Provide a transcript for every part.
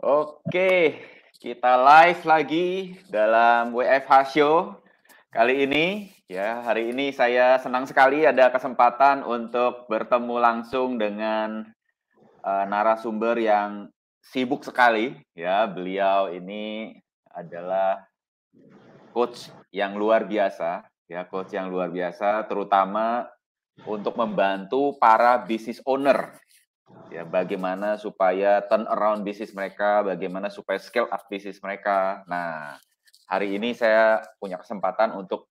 Oke, kita live lagi dalam WFH Show. Kali ini, hari ini saya senang sekali ada kesempatan untuk bertemu langsung dengan narasumber yang sibuk sekali. Ya, beliau ini adalah coach yang luar biasa, coach yang luar biasa, terutama untuk membantu para business owner. Ya, bagaimana supaya turn around bisnis mereka, bagaimana supaya scale up bisnis mereka. Nah, hari ini saya punya kesempatan untuk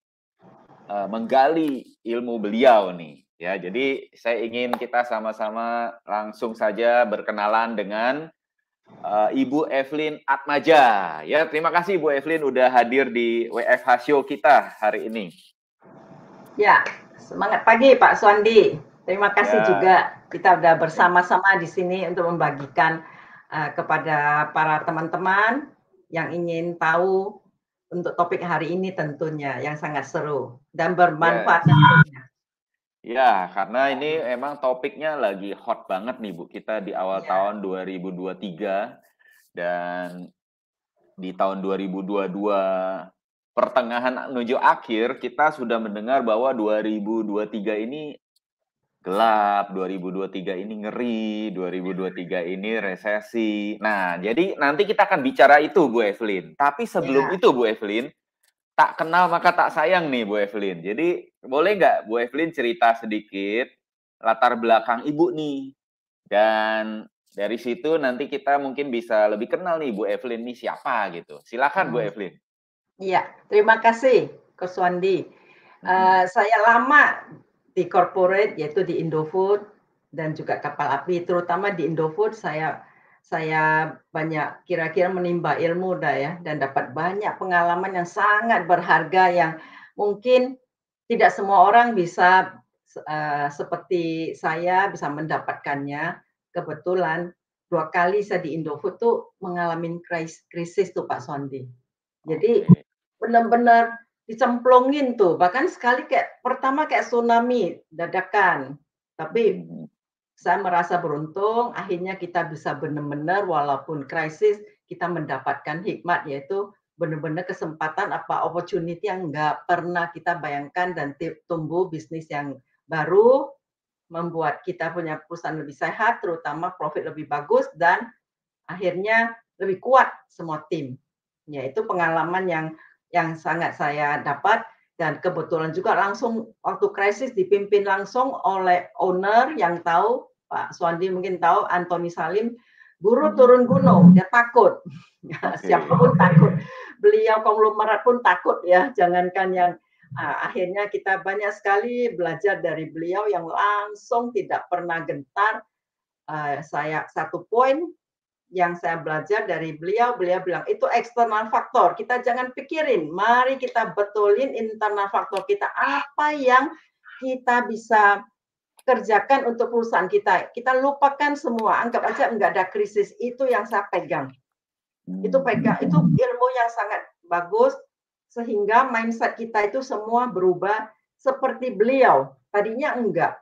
menggali ilmu beliau nih. Ya, jadi saya ingin kita sama-sama langsung saja berkenalan dengan Ibu Evelyn Atmaja. Ya, terima kasih Ibu Evelyn udah hadir di WFH Show kita hari ini. Ya, semangat pagi Pak Suandi. Terima kasih Ya. juga kita sudah bersama-sama di sini untuk membagikan kepada para teman-teman yang ingin tahu untuk topik hari ini tentunya yang sangat seru dan bermanfaat tentunya. Ya, karena ini emang topiknya lagi hot banget nih Bu, kita di awal tahun 2023 dan di tahun 2022 pertengahan menuju akhir kita sudah mendengar bahwa 2023 ini gelap, 2023 ini ngeri, 2023 ini resesi. Nah, jadi nanti kita akan bicara itu Bu Evelyn. Tapi sebelum itu Bu Evelyn, tak kenal maka tak sayang nih Bu Evelyn. Jadi boleh nggak Bu Evelyn cerita sedikit latar belakang Ibu nih? Dan dari situ nanti kita mungkin bisa lebih kenal nih Bu Evelyn nih siapa gitu. Silakan Bu Evelyn. Iya, terima kasih Coach Wandi. Saya lama di corporate yaitu di Indofood dan juga kapal api, terutama di Indofood saya banyak kira-kira menimba ilmu dan dapat banyak pengalaman yang sangat berharga yang mungkin tidak semua orang bisa seperti saya bisa mendapatkannya. Kebetulan 2 kali saya di Indofood tuh mengalami krisis tuh Pak Sondi. Jadi benar-benar dicemplungin tuh, bahkan sekali pertama kayak tsunami dadakan. Tapi saya merasa beruntung, akhirnya kita bisa benar-benar walaupun krisis, kita mendapatkan hikmat, yaitu benar-benar kesempatan opportunity yang nggak pernah kita bayangkan dan tumbuh bisnis yang baru, membuat kita punya perusahaan lebih sehat, terutama profit lebih bagus, dan akhirnya lebih kuat semua tim. Ya, itu pengalaman yang sangat saya dapat dan kebetulan juga langsung waktu krisis dipimpin langsung oleh owner yang tahu, Pak Suandi mungkin tahu, Anthony Salim, buru turun gunung, dia takut. Siapapun takut. Beliau konglomerat pun takut ya, jangankan yang akhirnya kita banyak sekali belajar dari beliau yang langsung tidak pernah gentar. Saya satu poin yang saya belajar dari beliau bilang itu eksternal faktor. Kita jangan pikirin, mari kita betulin internal faktor kita. Apa yang kita bisa kerjakan untuk perusahaan kita. Kita lupakan semua, anggap aja enggak ada krisis. Itu yang saya pegang. Itu ilmu yang sangat bagus sehingga mindset kita itu semua berubah seperti beliau. Tadinya enggak.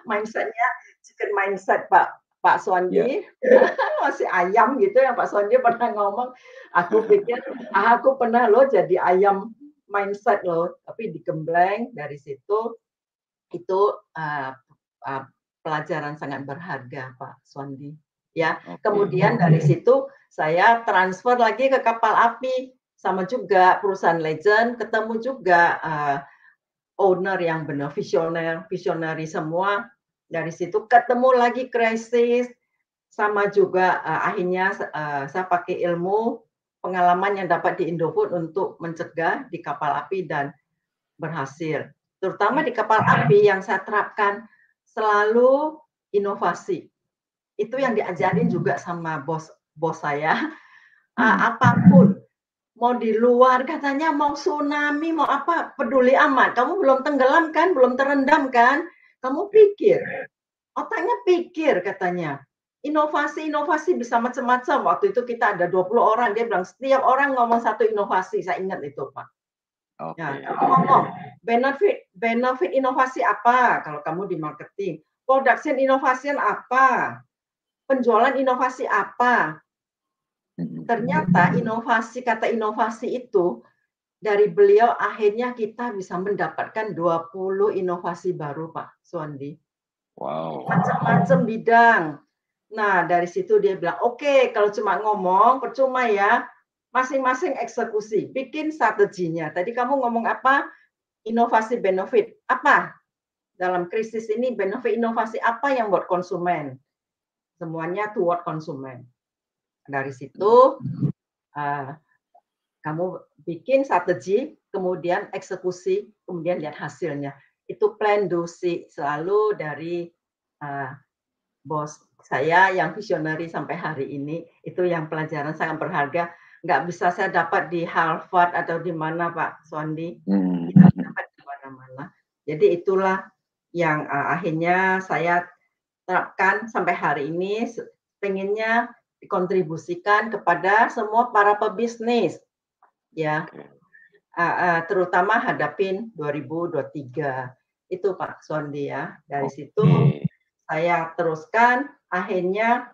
Mindsetnya chicken mindset Pak Suandi, masih ayam gitu yang Pak Suandi pernah ngomong. Aku pikir, aku pernah loh jadi ayam mindset loh, tapi digembleng dari situ. Itu pelajaran sangat berharga Pak Suandi. Ya, kemudian dari situ saya transfer lagi ke kapal api, sama juga perusahaan legend, ketemu juga owner yang benar visionary semua. Dari situ ketemu lagi krisis, sama juga akhirnya saya pakai ilmu pengalaman yang dapat di Indofood untuk mencegah di kapal api dan berhasil. Terutama di kapal api yang saya terapkan selalu inovasi. Itu yang diajarin juga sama bos saya. Apapun mau di luar katanya mau tsunami mau apa peduli amat, kamu belum tenggelam kan, belum terendam kan, kamu pikir, otaknya pikir katanya, inovasi bisa macam-macam. Waktu itu kita ada 20 orang, dia bilang setiap orang ngomong satu inovasi, saya ingat itu Pak. Ya, kamu ngomong benefit inovasi apa kalau kamu di marketing, production inovasi apa, penjualan inovasi apa, ternyata kata inovasi itu dari beliau akhirnya kita bisa mendapatkan 20 inovasi baru, Pak Suwandi. Wow. Macam-macam bidang. Nah, dari situ dia bilang, "Oke, kalau cuma ngomong percuma ya, masing-masing eksekusi, bikin strateginya." Tadi kamu ngomong apa? Inovasi benefit. Apa? Dalam krisis ini benefit inovasi apa yang buat konsumen? Semuanya toward konsumen. Dari situ kamu bikin strategi, kemudian eksekusi, kemudian lihat hasilnya. Itu plan do see selalu dari bos saya yang visionary sampai hari ini. Itu yang pelajaran sangat berharga. Nggak bisa saya dapat di Harvard atau di mana, Pak Suwandi. Tidak dapat di mana-mana. Jadi itulah yang akhirnya saya terapkan sampai hari ini. Pengennya dikontribusikan kepada semua para pebisnis, ya, terutama hadapin 2023 itu Pak Suwandi ya. Dari situ saya teruskan, akhirnya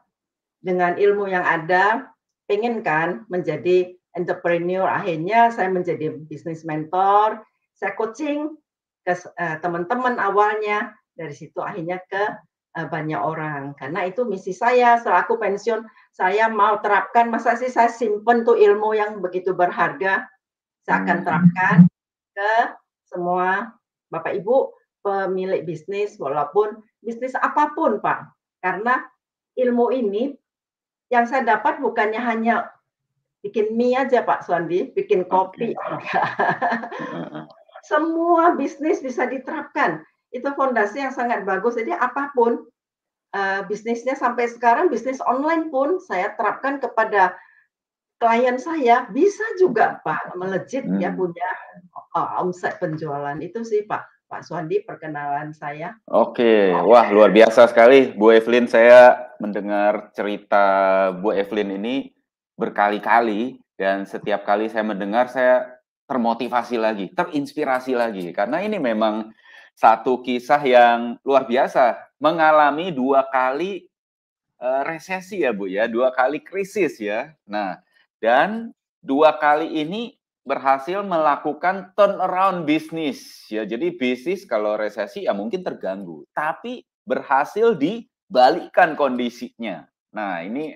dengan ilmu yang ada, pengen kan menjadi entrepreneur, akhirnya saya menjadi business mentor, saya coaching ke teman-teman awalnya, dari situ akhirnya ke banyak orang. Karena itu misi saya, setelah aku pensiun, saya mau terapkan, masa sih saya simpen tuh ilmu yang begitu berharga, saya akan terapkan ke semua Bapak Ibu pemilik bisnis, walaupun bisnis apapun Pak. Karena ilmu ini yang saya dapat bukannya hanya bikin mie aja Pak Suwandi, bikin kopi. Semua bisnis bisa diterapkan. Itu fondasi yang sangat bagus. Jadi apapun bisnisnya sampai sekarang, bisnis online pun saya terapkan kepada klien saya, bisa juga Pak melejit ya punya omset penjualan. Itu sih Pak Suwandi perkenalan saya. Oke, wah luar biasa sekali Bu Evelyn. Saya mendengar cerita Bu Evelyn ini berkali-kali, dan setiap kali saya mendengar saya termotivasi lagi, terinspirasi lagi, karena ini memang satu kisah yang luar biasa, mengalami 2 kali resesi ya Bu ya, 2 kali krisis ya. Nah, dan 2 kali ini berhasil melakukan turnaround bisnis ya. Jadi bisnis kalau resesi ya mungkin terganggu, tapi berhasil dibalikkan kondisinya. Nah, ini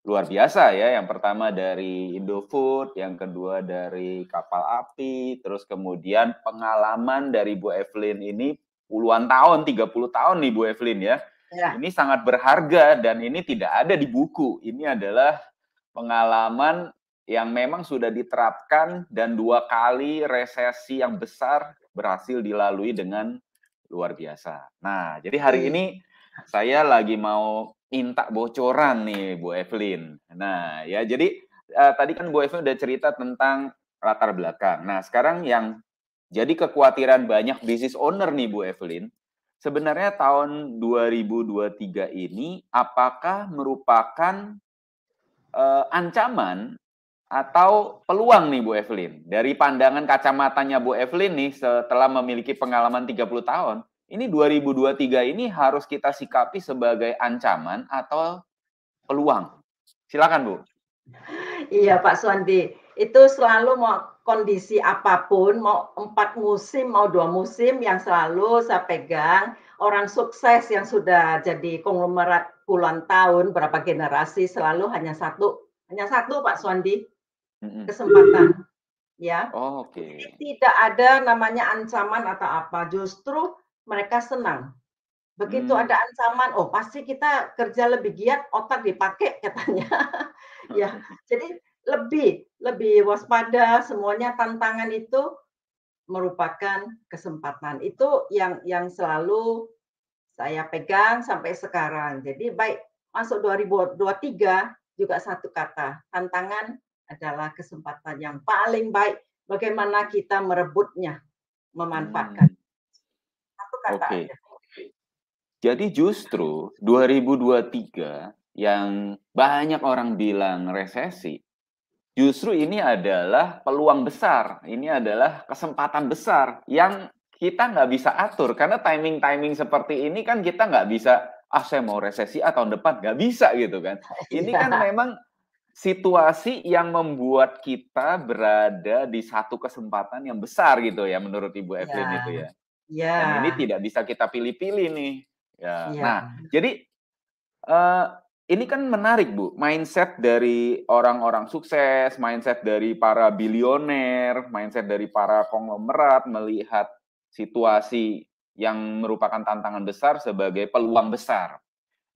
luar biasa ya. Yang pertama dari Indofood, yang kedua dari kapal api, terus kemudian pengalaman dari Bu Evelyn ini puluhan tahun, 30 tahun nih Bu Evelyn ya. Ini sangat berharga dan ini tidak ada di buku. Ini adalah pengalaman yang memang sudah diterapkan dan 2 kali resesi yang besar berhasil dilalui dengan luar biasa. Nah, jadi hari ini saya lagi mau minta bocoran nih Bu Evelyn. Nah, ya jadi tadi kan Bu Evelyn udah cerita tentang latar belakang. Nah, sekarang yang jadi kekhawatiran banyak business owner nih Bu Evelyn, sebenarnya tahun 2023 ini apakah merupakan ancaman atau peluang nih Bu Evelyn? Dari pandangan kacamatanya Bu Evelyn nih setelah memiliki pengalaman 30 tahun, ini 2023 ini harus kita sikapi sebagai ancaman atau peluang? Silakan Bu. Iya Pak Suwandi, itu selalu mau kondisi apapun, mau 4 musim, mau 2 musim, yang selalu saya pegang, orang sukses yang sudah jadi konglomerat puluhan tahun, berapa generasi, selalu hanya satu Pak Suwandi, kesempatan. Ya. Oke. Tidak ada namanya ancaman atau apa, justru mereka senang. Begitu ada ancaman, oh pasti kita kerja lebih giat, otak dipakai katanya. Ya, jadi lebih waspada, semuanya tantangan itu merupakan kesempatan. Itu yang selalu saya pegang sampai sekarang. Jadi baik masuk 2023 juga satu kata, tantangan adalah kesempatan yang paling baik. Bagaimana kita merebutnya, memanfaatkan. Satu kata aja. Jadi justru 2023 yang banyak orang bilang resesi, justru ini adalah peluang besar, ini adalah kesempatan besar yang kita nggak bisa atur. Karena timing-timing seperti ini kan kita nggak bisa, saya mau resesi tahun depan, nggak bisa gitu kan. Ini kan memang situasi yang membuat kita berada di satu kesempatan yang besar gitu ya menurut Ibu Iya, Evelyn itu ya. iya, Dan ini tidak bisa kita pilih-pilih nih. Ya. iya, Nah, jadi Eee, ini kan menarik, Bu, mindset dari orang-orang sukses, mindset dari para bilioner, mindset dari para konglomerat melihat situasi yang merupakan tantangan besar sebagai peluang besar.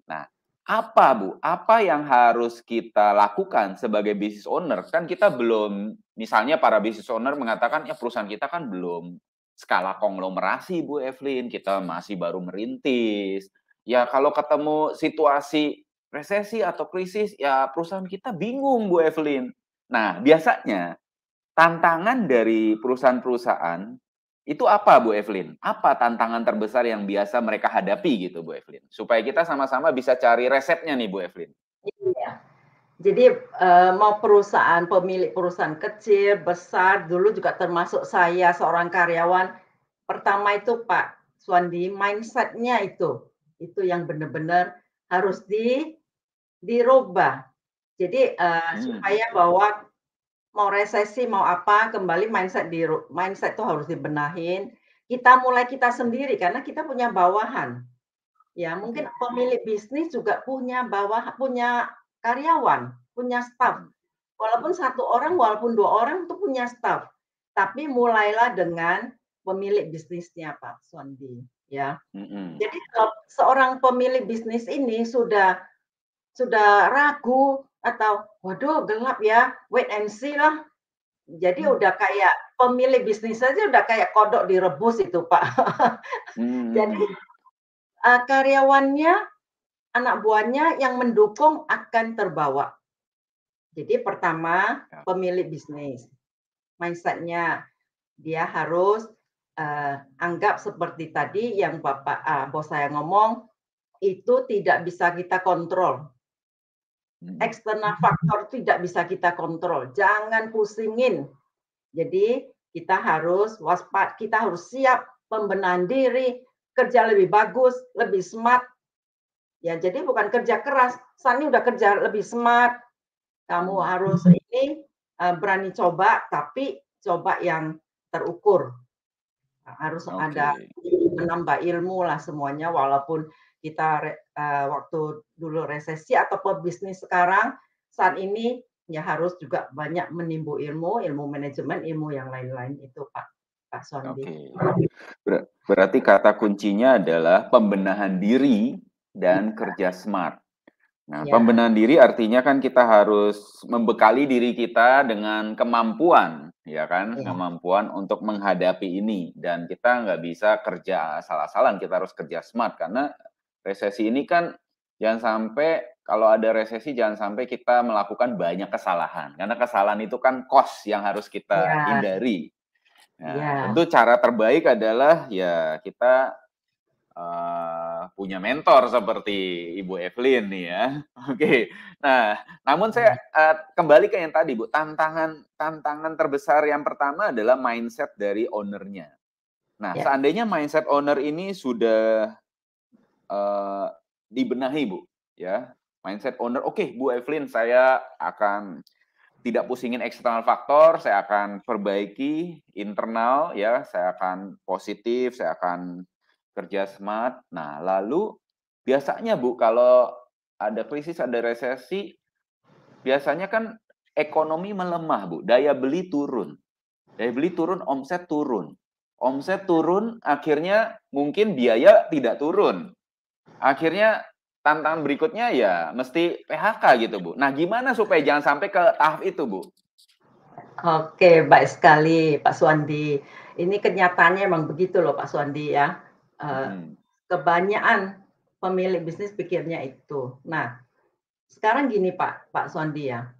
Nah, apa, Bu, apa yang harus kita lakukan sebagai business owner? Kan kita belum misalnya para business owner mengatakan, "Ya perusahaan kita kan belum skala konglomerasi, Bu Evelyn, kita masih baru merintis." Ya kalau ketemu situasi resesi atau krisis, ya perusahaan kita bingung, Bu Evelyn. Nah, biasanya tantangan dari perusahaan-perusahaan itu apa, Bu Evelyn? Apa tantangan terbesar yang biasa mereka hadapi gitu, Bu Evelyn? Supaya kita sama-sama bisa cari resepnya nih, Bu Evelyn. iya. Jadi, mau perusahaan pemilik perusahaan kecil, besar, dulu juga termasuk saya seorang karyawan, pertama itu Pak Suwandi, mindset-nya itu yang benar-benar harus dirubah. Jadi, Hmm, supaya bahwa mau resesi, mau apa, kembali mindset itu harus dibenahin. Kita sendiri, karena kita punya bawahan. Ya, mungkin oke. pemilik bisnis juga punya karyawan, punya staf. Mhm, Walaupun satu orang, walaupun 2 orang itu punya staf. Tapi mulailah dengan pemilik bisnisnya, Pak Suwandi, ya. mhm. Jadi kalau seorang pemilik bisnis ini sudah ragu atau, "Waduh gelap ya, wait and see lah." Jadi udah kayak pemilik bisnis saja udah kayak kodok direbus itu, Pak. Jadi, Mhm. karyawannya, anak buahnya yang mendukung akan terbawa. Jadi pertama, Ya, pemilik bisnis, mindset-nya dia harus, anggap seperti tadi yang bos saya ngomong, itu tidak bisa kita kontrol. mhm. Eksternal faktor tidak bisa kita kontrol, jangan pusingin. Jadi kita harus kita harus siap pembenahan diri, kerja lebih bagus, lebih smart. Ya, jadi bukan kerja keras, Sani udah kerja lebih smart, kamu Mhm. harus ini, berani coba, tapi coba yang terukur. Harus ada Oke. menambah ilmu lah semuanya walaupun waktu dulu resesi atau pebisnis sekarang, saat ini ya harus juga banyak menimbu ilmu, ilmu manajemen, ilmu yang lain-lain itu Pak Sondi. Oke. Berarti kata kuncinya adalah pembenahan diri dan kerja smart. Nah, Ya, pembenahan diri artinya kan kita harus membekali diri kita dengan kemampuan, ya kan? ya, Kemampuan untuk menghadapi ini. Dan kita nggak bisa kerja asal-asalan, kita harus kerja smart. Karena resesi ini kan jangan sampai, kalau ada resesi jangan sampai kita melakukan banyak kesalahan. Karena kesalahan itu kan cost yang harus kita ya, hindari. Nah, ya, tentu cara terbaik adalah ya kita punya mentor seperti Ibu Evelyn nih ya. Oke. Nah, namun saya, kembali ke yang tadi Bu, tantangan tantangan terbesar yang pertama adalah mindset dari owner-nya. Nah, ya, seandainya mindset owner ini sudah, eee, dibenahi Bu, ya, mindset owner, "Oke Bu Evelyn, saya akan tidak pusingin eksternal faktor, saya akan perbaiki internal ya, saya akan positif, saya akan kerja smart." Nah, lalu biasanya Bu, kalau ada krisis, ada resesi, biasanya kan ekonomi melemah Bu, daya beli turun. Daya beli turun, omset turun. Omset turun, akhirnya mungkin biaya tidak turun. Akhirnya tantangan berikutnya ya mesti PHK gitu Bu. Nah, gimana supaya jangan sampai ke tahap itu Bu? oke, baik sekali Pak Suwandi. Ini kenyataannya emang begitu loh Pak Suwandi ya, eee, Mhm, kebanyakan pemilik bisnis pikirnya itu. Nah, sekarang gini Pak Suwandi ya,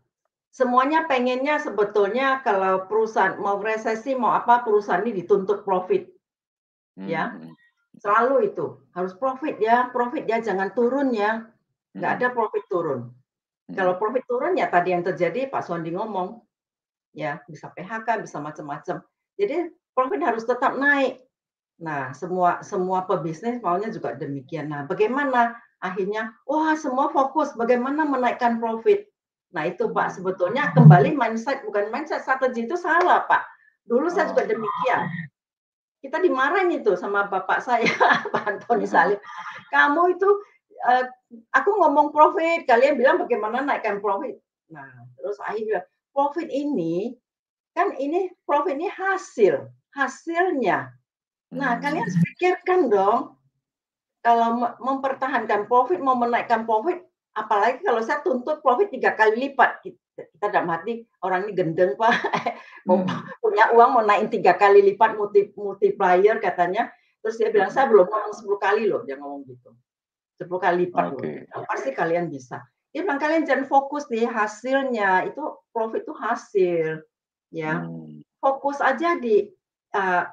semuanya pengennya sebetulnya kalau perusahaan mau resesi, mau apa, perusahaan ini dituntut profit, mmm, ya. mhm, Selalu itu, harus profit ya, jangan turun ya, nggak ada mhm, profit turun. Kalau mhm, profit turun ya tadi yang terjadi Pak Suwandi ngomong, ya bisa PHK, bisa macam-macam. Jadi profit harus tetap naik. Nah, semua semua pebisnis maunya juga demikian. Nah, bagaimana akhirnya, wah semua fokus bagaimana menaikkan profit. Nah itu Pak, sebetulnya kembali mindset, bukan mindset, strategi itu salah Pak. Dulu saya juga demikian. Kita dimarahin itu sama bapak saya, Pak Antoni Salim. Kamu itu, aku ngomong profit, kalian bilang bagaimana naikkan profit. Nah, terus akhirnya profit ini, kan ini profit ini hasilnya. Nah, kalian harus pikirkan dong, kalau mempertahankan profit, mau menaikkan profit, apalagi kalau saya tuntut profit 3 kali lipat. Kita dalam hati, orang ini gendeng Pak, mau punya uang mau naikin 3 kali lipat multiplier katanya. Terus dia bilang, saya belum ngomong 10 kali loh, dia ngomong gitu. 10 kali lipat loh, pasti kalian bisa. Dia bilang, kalian jangan fokus di hasilnya, itu profit itu hasil. Ya, fokus aja di,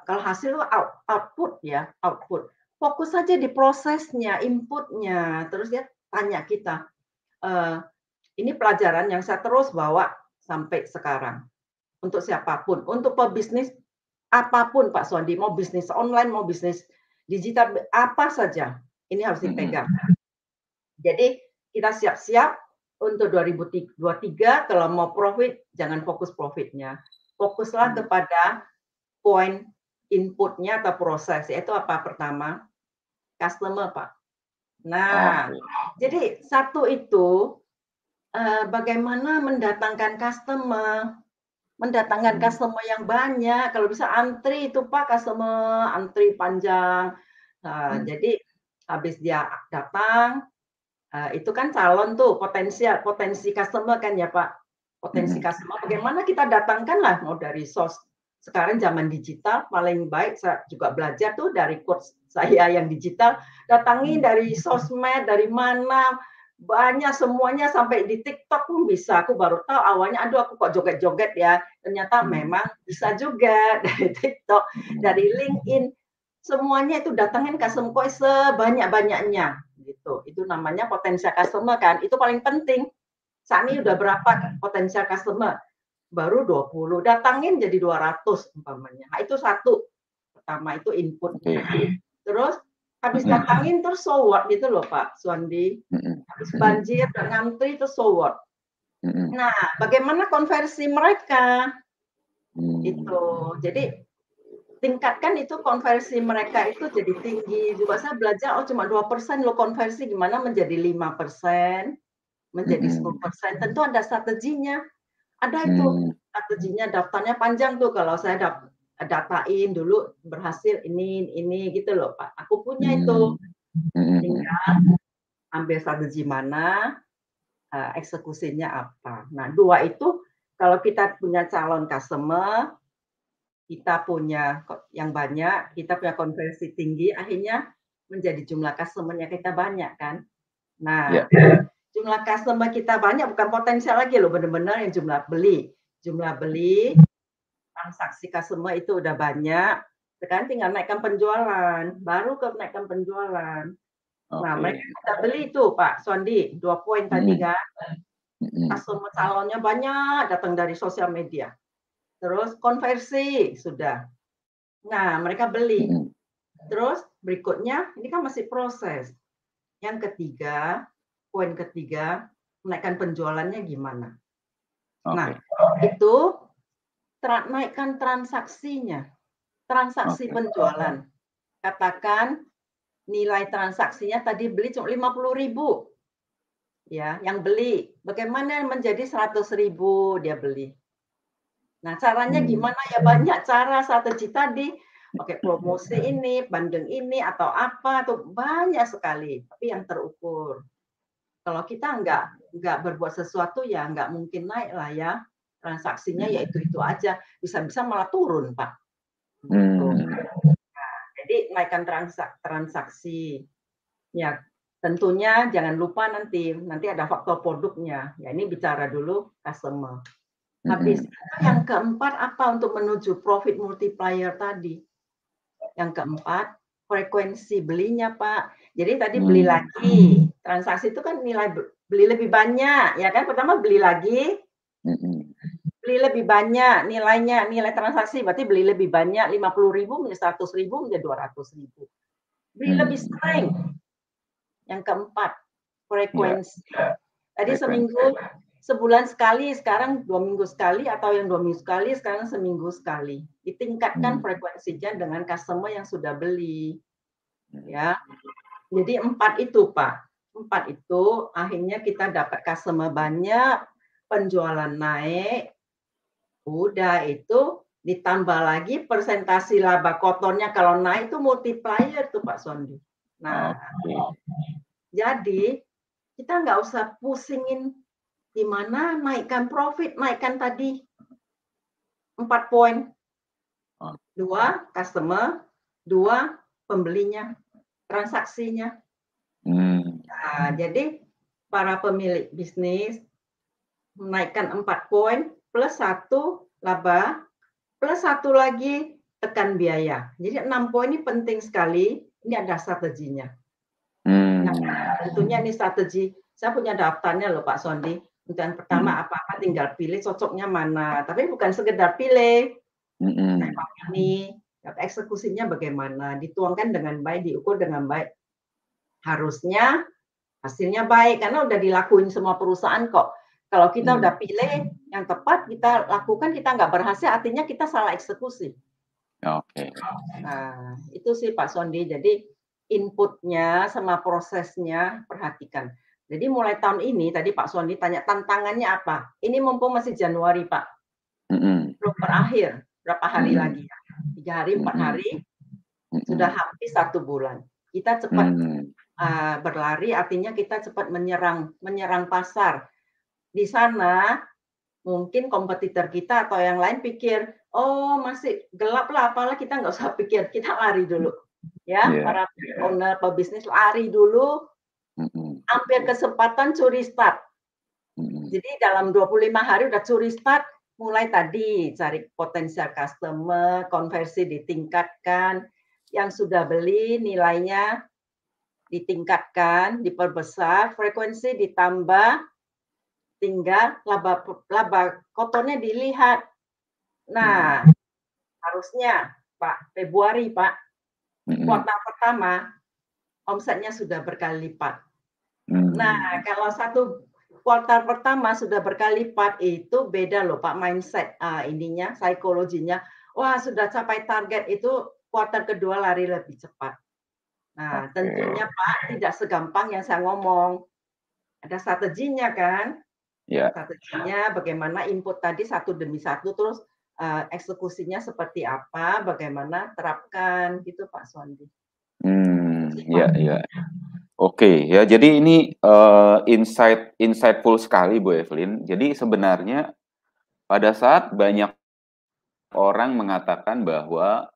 kalau hasil itu output ya, output. Fokus saja di prosesnya, inputnya. Terus dia tanya kita, ini pelajaran yang saya terus bawa sampai sekarang. Untuk siapapun, untuk pebisnis apapun Pak Suwandi, mau bisnis online, mau bisnis digital, apa saja, ini harus dipegang. Jadi kita siap-siap untuk 2023, kalau mau profit, jangan fokus profitnya. Fokuslah kepada poin inputnya atau proses, yaitu apa pertama? Customer Pak. Nah, jadi satu itu, bagaimana mendatangkan customer yang banyak, kalau bisa antri itu Pak, customer antri panjang. Nah, jadi habis dia datang, itu kan calon tuh, potensi customer kan ya Pak. Potensi customer, bagaimana kita datangkan lah, mau dari sekarang zaman digital, paling baik saya juga belajar tuh dari coach saya yang digital, datangin dari sosmed, dari mana, banyak semuanya sampai di TikTok pun bisa. Aku baru tahu awalnya, aduh aku kok joget-joget ya. Ternyata memang bisa juga dari TikTok, dari LinkedIn. Semuanya itu datangin customer sebanyak-banyaknya gitu. Itu namanya potensial customer kan. Itu paling penting. Saat ini udah berapa potensial customer? Baru 20. Datangin jadi 200 umpamanya. Nah, itu satu. Pertama itu input. Terus habis datangin terus so what gitu loh Pak Suwandi. Habis banjir dan ngantri terus so what. Nah, bagaimana konversi mereka? Itu. Jadi tingkatkan itu konversi mereka itu jadi tinggi. Juga saya belajar, oh cuma 2% loh konversi, gimana menjadi 5%, menjadi 10%. Tentu ada strateginya. Ada itu strateginya, daftarnya panjang tuh. Kalau saya datain dulu berhasil ini gitu loh Pak. Aku punya itu. Tinggal ambil strategi mana, eksekusinya apa. Nah, 2 itu kalau kita punya calon customer, kita punya yang banyak, kita punya konversi tinggi, akhirnya menjadi jumlah customer-nya kita banyak kan. Nah, jumlah customer kita banyak, bukan potensial lagi loh, benar-benar yang jumlah beli. Jumlah beli, transaksi customer itu udah banyak, sekarang tinggal naikkan penjualan, baru ke naikkan penjualan. Nah, mereka bisa beli itu Pak Suwandi, 2 poin tadi kan. Customer calonnya banyak, datang dari sosial media. Terus konversi, sudah. Nah, mereka beli. Terus berikutnya, ini kan masih proses. Yang ketiga, poin ketiga, menaikkan penjualannya gimana? Nah, itu naikkan transaksinya, transaksi penjualan. Katakan nilai transaksinya tadi beli cuma 50.000. Ya, yang beli. Bagaimana menjadi 100.000 dia beli? Nah, caranya gimana ya? Banyak cara, strategi tadi. Pakai promosi ini, bandeng ini, atau apa, tuh banyak sekali. Tapi yang terukur. Kalau kita nggak berbuat sesuatu, ya nggak mungkin naik lah ya. Transaksinya ya itu aja. Bisa-bisa malah turun, Pak. Gitu. Nah, jadi naikkan transaksi. Ya, tentunya jangan lupa nanti ada faktor produknya. Ya, ini bicara dulu customer. Habis yang keempat apa untuk menuju profit multiplier tadi? Yang keempat, frekuensi belinya, Pak. Jadi tadi beli lagi. Transaksi itu kan nilai beli lebih banyak, ya kan? Pertama beli lagi, beli lebih banyak nilainya, nilai transaksi berarti beli lebih banyak, 50.000 menjadi 100.000 menjadi 200.000. Beli lebih sering. Yang keempat, frekuensi. Tadi sebulan sekali, sekarang 2 minggu sekali, atau yang 2 minggu sekali, sekarang seminggu sekali. Ditingkatkan frekuensinya dengan customer yang sudah beli. Ya. Jadi 4 itu, Pak. 4 itu akhirnya kita dapat customer banyak, penjualan naik, udah itu ditambah lagi persentase laba kotornya kalau naik itu multiplier tuh Pak Sondi. Nah, jadi kita nggak usah pusingin gimana naikkan profit, naikkan tadi 4 poin. 2 customer, 2 pembelinya, transaksinya. Nah, jadi para pemilik bisnis menaikkan 4 poin plus 1 laba plus 1 lagi tekan biaya. Jadi 6 poin ini penting sekali. Ini ada strateginya. Nah, tentunya ini strategi. Saya punya daftarnya loh Pak Sondi. Untuk yang pertama apa-apa tinggal pilih cocoknya mana. Tapi bukan sekedar pilih. Ini eksekusinya bagaimana, dituangkan dengan baik, diukur dengan baik. Harusnya hasilnya baik karena udah dilakuin semua perusahaan kok. Kalau kita udah pilih yang tepat, kita lakukan, kita nggak berhasil, artinya kita salah eksekusi. Oke. Nah, itu sih Pak Sondi. Jadi inputnya sama prosesnya perhatikan. Jadi mulai tahun ini, tadi Pak Sondi tanya tantangannya apa? Ini mumpung masih Januari Pak. Belum berakhir, berapa hari lagi? 3 hari, 4 hari, sudah hampir 1 bulan. Kita cepat berlari, artinya kita cepat menyerang pasar. Di sana mungkin kompetitor kita atau yang lain pikir, oh masih gelap lah, apalah, kita nggak usah pikir, kita lari dulu. Ya, para owner, pebisnis lari dulu, ambil kesempatan curi start. Jadi dalam 25 hari udah curi start, mulai tadi cari potensial customer, konversi ditingkatkan, yang sudah beli nilainya ditingkatkan, diperbesar, frekuensi ditambah, tinggal laba kotornya dilihat. Nah, harusnya Pak Februari Pak, kuartal pertama omsetnya sudah berkali lipat. Nah, kalau satu kuartal pertama sudah berkali lipat itu beda loh Pak mindset ininya, psikologinya. Wah, sudah capai target itu kuartal kedua lari lebih cepat. Nah, tentunya Pak tidak segampang yang saya ngomong. Ada strateginya kan? Strateginya bagaimana input tadi satu demi satu, terus eksekusinya seperti apa, bagaimana terapkan gitu Pak Sondi. Iya. Oke, ya jadi ini insightful sekali Bu Evelyn. Jadi sebenarnya pada saat banyak orang mengatakan bahwa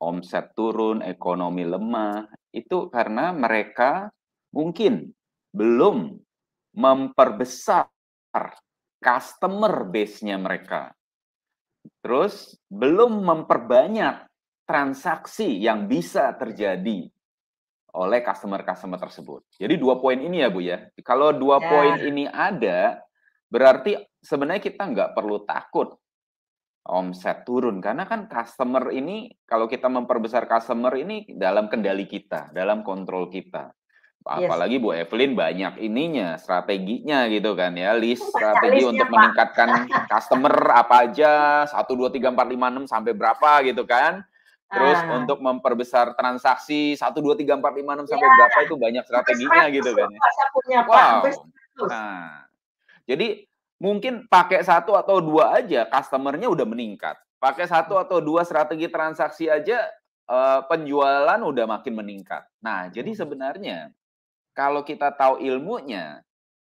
omset turun, ekonomi lemah, itu karena mereka mungkin belum memperbesar customer base-nya mereka. Terus belum memperbanyak transaksi yang bisa terjadi oleh customer-customer tersebut. Jadi 2 poin ini ya Bu ya. Kalau 2 poin ini ada, berarti sebenarnya kita nggak perlu takut omset turun. Karena kan customer ini, kalau kita memperbesar customer ini dalam kendali kita, dalam kontrol kita. Apalagi Bu Evelyn banyak ininya, strateginya gitu kan ya. List strategi untuk meningkatkan customer apa aja, 1, 2, 3, 4, 5, 6 sampai berapa gitu kan. Terus untuk memperbesar transaksi 1, 2, 3, 4, 5, 6 sampai berapa itu banyak strateginya gitu kan ya. Wow. Nah, jadi mungkin pakai 1 atau 2 aja customernya udah meningkat. Pakai 1 atau 2 strategi transaksi aja penjualan udah makin meningkat. Nah, jadi sebenarnya kalau kita tahu ilmunya,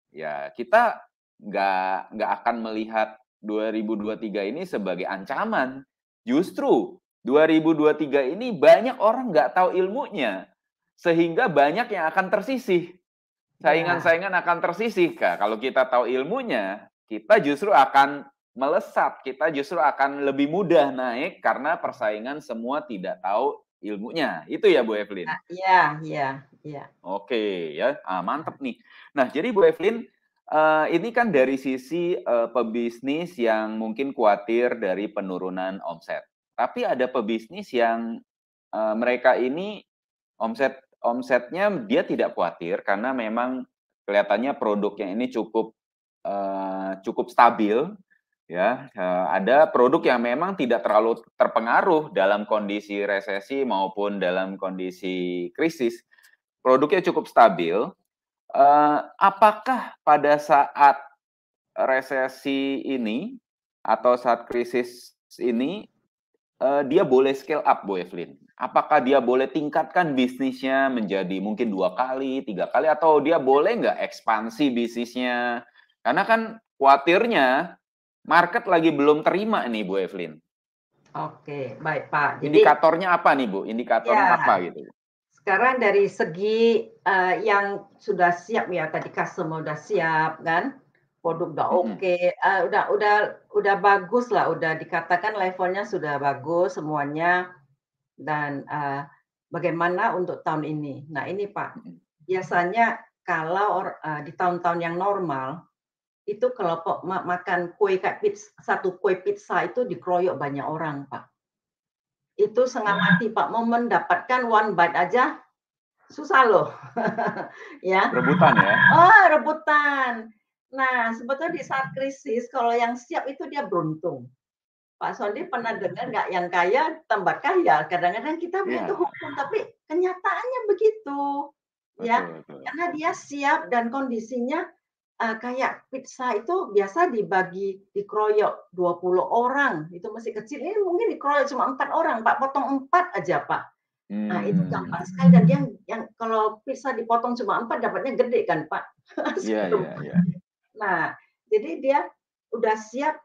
ya kita nggak akan melihat 2023 ini sebagai ancaman. Justru 2023 ini banyak orang nggak tahu ilmunya, sehingga banyak yang akan tersisih. Saingan-saingan akan tersisih, Kak. Kalau kita tahu ilmunya, kita justru akan melesat, kita justru akan lebih mudah naik karena persaingan semua tidak tahu ilmunya. Itu ya Bu Evelyn? Iya. Oke, ya. Mantap nih. Nah, jadi Bu Evelyn, ini kan dari sisi pebisnis yang mungkin khawatir dari penurunan omset. Tapi ada pebisnis yang mereka ini omsetnya dia tidak khawatir karena memang kelihatannya produknya ini cukup stabil, ya. Ada produk yang memang tidak terlalu terpengaruh dalam kondisi resesi maupun dalam kondisi krisis. Produknya cukup stabil. Apakah pada saat resesi ini atau saat krisis ini dia boleh scale up, Bu Evelyn? Apakah dia boleh tingkatkan bisnisnya menjadi mungkin 2 kali, 3 kali, atau dia boleh nggak ekspansi bisnisnya? Karena kan khawatirnya market lagi belum terima nih, Bu Evelyn. Oke, baik Pak. Jadi Indikatornya apa nih, Bu? Indikatornya ya, apa gitu? sekarang dari segi yang sudah siap ya, tadi customer udah siap kan, produk udah Mhm, oke, udah bagus lah, udah dikatakan levelnya sudah bagus semuanya dan bagaimana untuk tahun ini. Nah ini Pak, mhm. biasanya kalau di tahun-tahun yang normal itu kalau makan kue kayak satu kue pizza itu dikeroyok banyak orang Pak. Itu setengah mati Pak, mau mendapatkan one bite aja susah loh. Ya. Rebutan ya? Oh, rebutan. Nah, sebetulnya di saat krisis kalau yang siap itu dia beruntung. Pak Sondi pernah dengar nggak yang kaya tambah kaya? Kadang-kadang kita punya itu Iya, hukum, tapi kenyataannya begitu, ya. betul betul. Karena dia siap dan kondisinya kayak pizza itu biasa dikeroyok 20 orang, itu masih kecil. Ini mungkin dikeroyok cuma 4 orang, Pak, potong 4 aja, Pak. Nah, itu gampang Hmm. sekali dan yang kalau pizza dipotong cuma 4 dapatnya gede kan, Pak. Iya iya iya. Nah, jadi dia udah siap,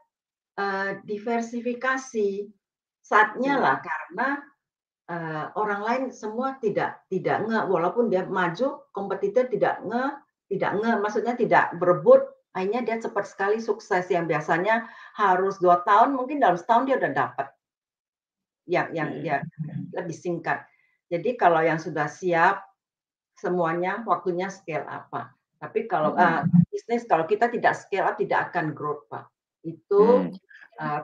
diversifikasi. Saatnya Oke. lah karena, orang lain semua tidak walaupun dia maju, kompetitor tidak maksudnya tidak berebut, akhirnya dia cepat sekali sukses yang biasanya harus 2 tahun, mungkin dalam setahun dia udah dapat yang Oke. dia lebih singkat. Jadi kalau yang sudah siap semuanya waktunya scale up, Pak. Tapi kalau Mhm. bisnis kalau kita tidak scale up tidak akan growth, Pak. Itu Mmm,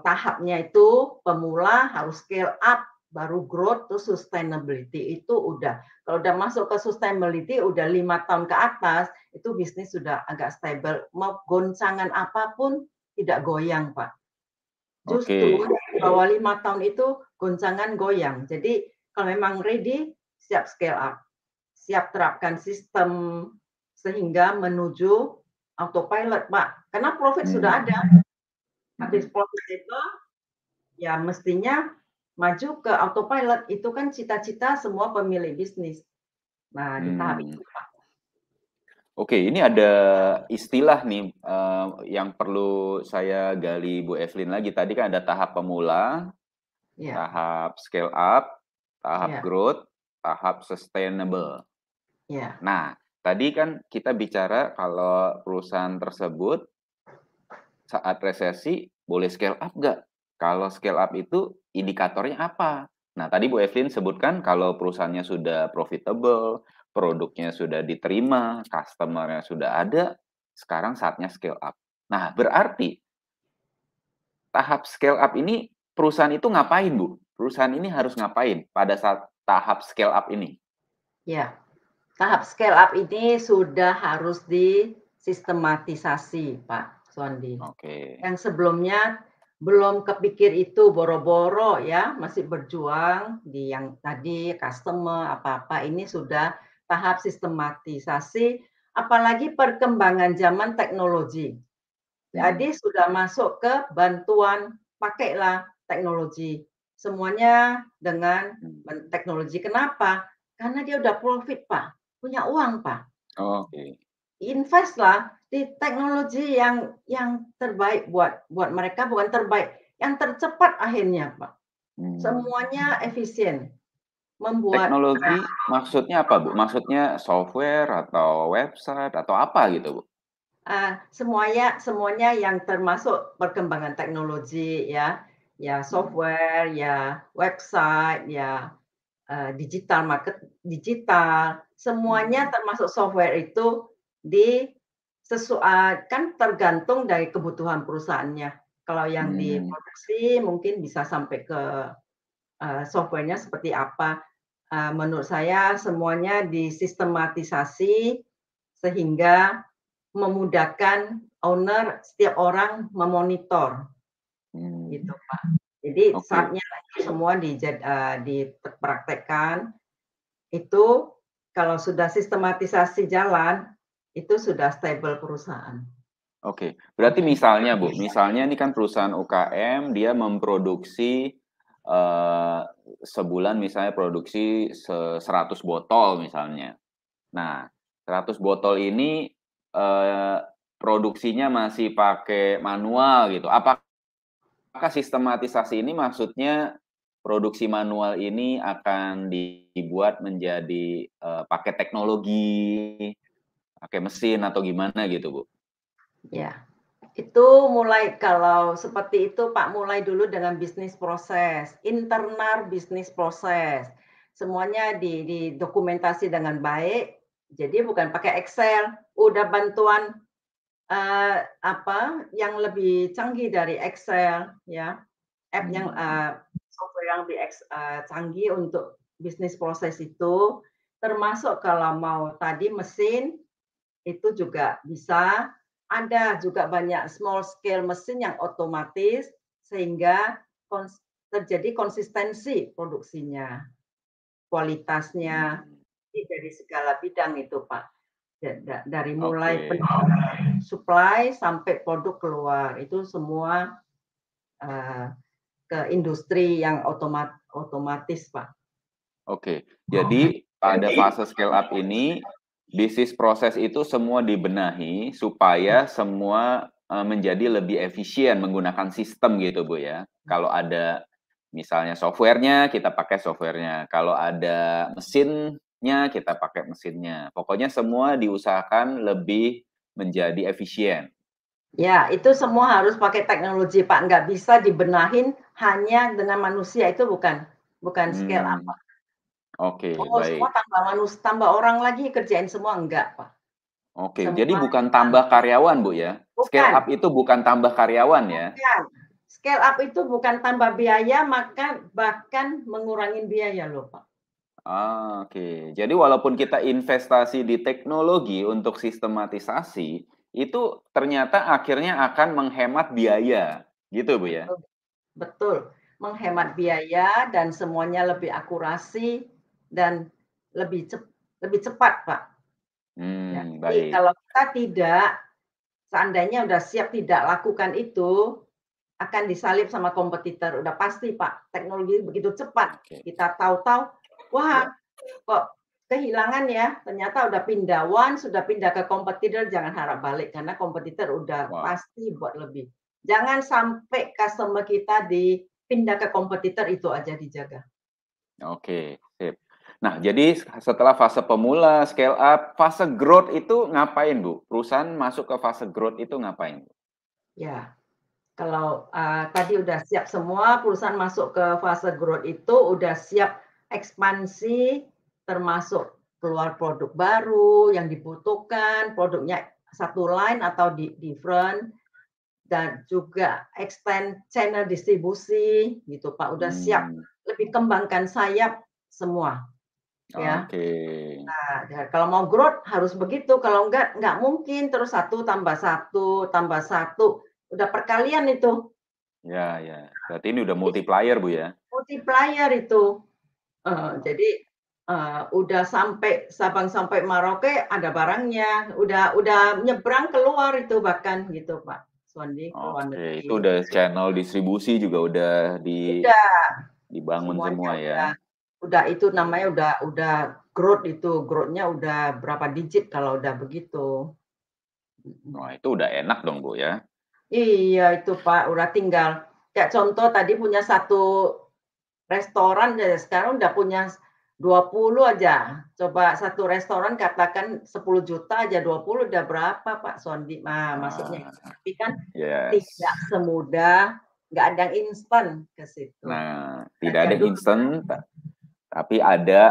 tahapnya itu pemula harus scale up, baru growth, terus sustainability itu udah. Kalau udah masuk ke sustainability udah 5 tahun ke atas, itu bisnis sudah agak stable. Mau goncangan apapun tidak goyang, Pak. oke. Justru di bawah 5 tahun itu goncangan goyang. Jadi kalau memang ready, siap scale up. Siap terapkan sistem sehingga menuju autopilot, Pak. Karena profit sudah ada. Mmm, Habis mhm. profit itu, ya mestinya maju ke autopilot. Itu kan cita-cita semua pemilik bisnis. Nah, di tahap Mmm. itu, Pak. Oke, ini ada istilah nih, yang perlu saya gali Bu Evelyn lagi. Tadi kan ada tahap pemula, Ya, tahap scale up, tahap ya, growth, tahap sustainable. ya, Nah, tadi kan kita bicara kalau perusahaan tersebut saat resesi boleh scale up nggak? Kalau scale up itu indikatornya apa? Nah, tadi Bu Evelyn sebutkan kalau perusahaannya sudah profitable, produknya sudah diterima, customer-nya sudah ada, sekarang saatnya scale up. Nah, berarti tahap scale up ini perusahaan itu ngapain, Bu? Perusahaan ini harus ngapain pada saat tahap scale up ini? ya. Tahap scale up ini sudah harus disistematisasi, Pak Suwandi. Oke. Yang sebelumnya belum kepikir itu boro-boro ya, masih berjuang di yang tadi customer apa-apa ini sudah tahap sistematisasi, apalagi perkembangan zaman teknologi. Mhm, Jadi sudah masuk ke bantuan, pakailah teknologi. Semuanya dengan mmm. teknologi. Kenapa? Karena dia udah profit, Pak, punya uang, Pak. Oke. Invest lah di teknologi yang terbaik buat mereka, bukan terbaik, yang tercepat akhirnya, Pak. Mmm. Semuanya efisien, membuat Teknologi maksudnya apa, Bu? Maksudnya software atau website atau apa gitu, Bu? semuanya semuanya yang termasuk perkembangan teknologi ya, ya Mhm, software, ya website, ya, digital, semuanya mmm, termasuk software itu kan tergantung dari kebutuhan perusahaannya. Kalau yang mmm, diproduksi mungkin bisa sampai ke, software-nya seperti apa. Menurut saya semuanya disistematisasi sehingga memudahkan owner, setiap orang memonitor, gitu Pak. Jadi Oke. saatnya semua dipraktekkan, itu kalau sudah sistematisasi jalan, itu sudah stable perusahaan. Oke, berarti misalnya Bu, misalnya ini kan perusahaan UKM, dia memproduksi sebulan misalnya produksi 100 botol misalnya. Nah, 100 botol ini produksinya masih pakai manual gitu. Apakah sistematisasi ini maksudnya produksi manual ini akan dibuat menjadi pakai teknologi, pakai mesin atau gimana gitu, Bu? Ya, itu mulai kalau seperti itu Pak, mulai dulu dengan bisnis proses, internal bisnis proses. Semuanya didokumentasi dengan baik. Jadi bukan pakai Excel, udah bantuan yang lebih canggih dari Excel ya, app yang software yang lebih canggih untuk bisnis proses itu, termasuk kalau mau tadi mesin, itu juga bisa. Ada juga banyak small scale mesin yang otomatis sehingga terjadi konsistensi produksinya, kualitasnya, dari segala bidang itu Pak. Dari mulai Oke. supply sampai produk keluar, itu semua ke industri yang otomatis Pak. Oke, jadi pada fase scale up ini, bisnis proses itu semua dibenahi supaya semua menjadi lebih efisien menggunakan sistem gitu Bu ya. Kalau ada misalnya softwarenya, kita pakai softwarenya. Kalau ada mesinnya, kita pakai mesinnya. Pokoknya semua diusahakan lebih menjadi efisien. Ya, itu semua harus pakai teknologi Pak, nggak bisa dibenahin hanya dengan manusia, itu bukan scale up. Oke, Oh, semua baik. tambah orang lagi kerjain semua, enggak Pak. Oke, jadi Semua bukan tambah karyawan, Bu, ya? Scale bukan up itu bukan tambah karyawan, ya? bukan. Scale up itu bukan tambah biaya, maka bahkan mengurangi biaya loh Pak. Oke. Jadi walaupun kita investasi di teknologi untuk sistematisasi, itu ternyata akhirnya akan menghemat biaya, gitu, Bu, ya? Betul betul, menghemat biaya dan semuanya lebih akurasi dan lebih cepat Pak. Ya, jadi Baik. kalau kita seandainya udah siap tidak lakukan itu, akan disalip sama kompetitor, udah pasti Pak. Teknologi begitu cepat, Oke. kita tahu-tahu, wah Ya. kok kehilangan ya, ternyata udah pindah sudah pindah ke kompetitor, jangan harap balik karena kompetitor udah Wah, pasti buat lebih. Jangan sampai customer kita dipindah ke kompetitor, itu aja dijaga. oke, sip. Nah, jadi setelah fase pemula, scale up, fase growth itu ngapain, Bu? Perusahaan masuk ke fase growth itu ngapain? Ya, kalau tadi udah siap semua, perusahaan masuk ke fase growth itu udah siap ekspansi, termasuk keluar produk baru yang dibutuhkan, produknya satu line atau different, dan juga extend channel distribusi gitu Pak, udah siap Hmm, lebih kembangkan sayap semua ya. oke. Nah, kalau mau growth harus begitu, kalau enggak mungkin terus satu tambah satu, udah perkalian itu. Ya, ya. Berarti ini udah multiplier, Bu, ya? Multiplier itu. Jadi, udah sampai Sabang sampai Merauke ada barangnya, udah nyebrang keluar itu bahkan gitu Pak Suwandi, ke luar Oke, itu negeri. udah channel distribusi juga udah Udah, dibangun semuanya semua ya? udah itu namanya udah growth itu, growth-nya udah berapa digit kalau udah begitu. Mhm. Wah, itu udah enak dong, Bu, ya? Iya itu Pak, udah tinggal kayak contoh tadi punya satu restoran ya sekarang udah punya 20 aja. Coba satu restoran katakan 10 juta aja, 20 udah berapa Pak Sondi? Nah, maksudnya Ah, itu. Tapi kan yes. tidak semudah, nggak ada yang instan ke situ. Nah, tidak Belajar ada dulu. instan, tapi ada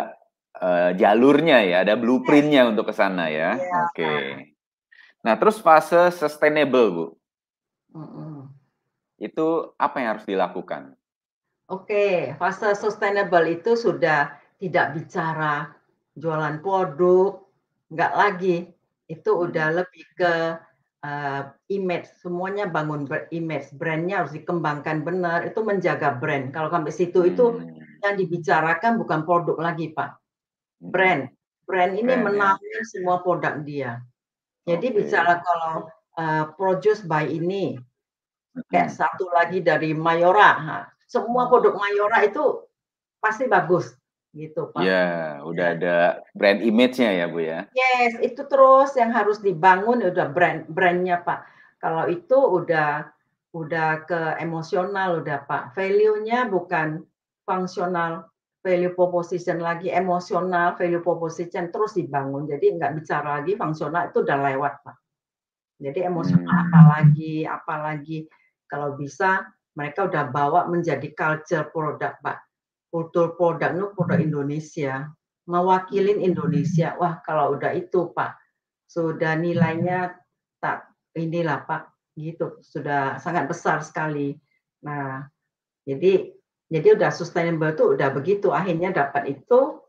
jalurnya ya, ada Yes. blueprint-nya untuk ke sana ya. Iya. Oke. Nah, terus fase sustainable, Bu. Mhm. Itu apa yang harus dilakukan? Oke, fase sustainable itu sudah tidak bicara jualan produk, nggak lagi. Itu udah lebih ke image, semuanya bangun image, brand-nya harus dikembangkan benar, itu menjaga brand. Kalau sampai situ itu yang dibicarakan bukan produk lagi, Pak. Brand. Brand ini Brand ya. menaungi semua produk dia. Jadi Oke. bicara kalau produce by ini, kayak satu lagi dari Mayora, semua produk Mayora itu pasti bagus, gitu, Pak. Ya, udah Ya. ada brand image-nya ya, Bu ya. Yes, itu terus yang harus dibangun udah brand-nya, Pak. Kalau itu udah ke emosional udah, Pak. Value-nya bukan fungsional, value proposition lagi, emosional, value proposition terus dibangun. Jadi nggak bicara lagi fungsional itu udah lewat, Pak. Jadi emosional apalagi kalau bisa mereka udah bawa menjadi culture produk, Pak. Kultur produk itu produk Indonesia, mewakilin Indonesia. Wah, kalau udah itu, Pak, sudah nilainya tak inilah, Pak, gitu. Sudah sangat besar sekali. Nah, jadi udah sustainable tuh udah begitu, akhirnya dapat itu,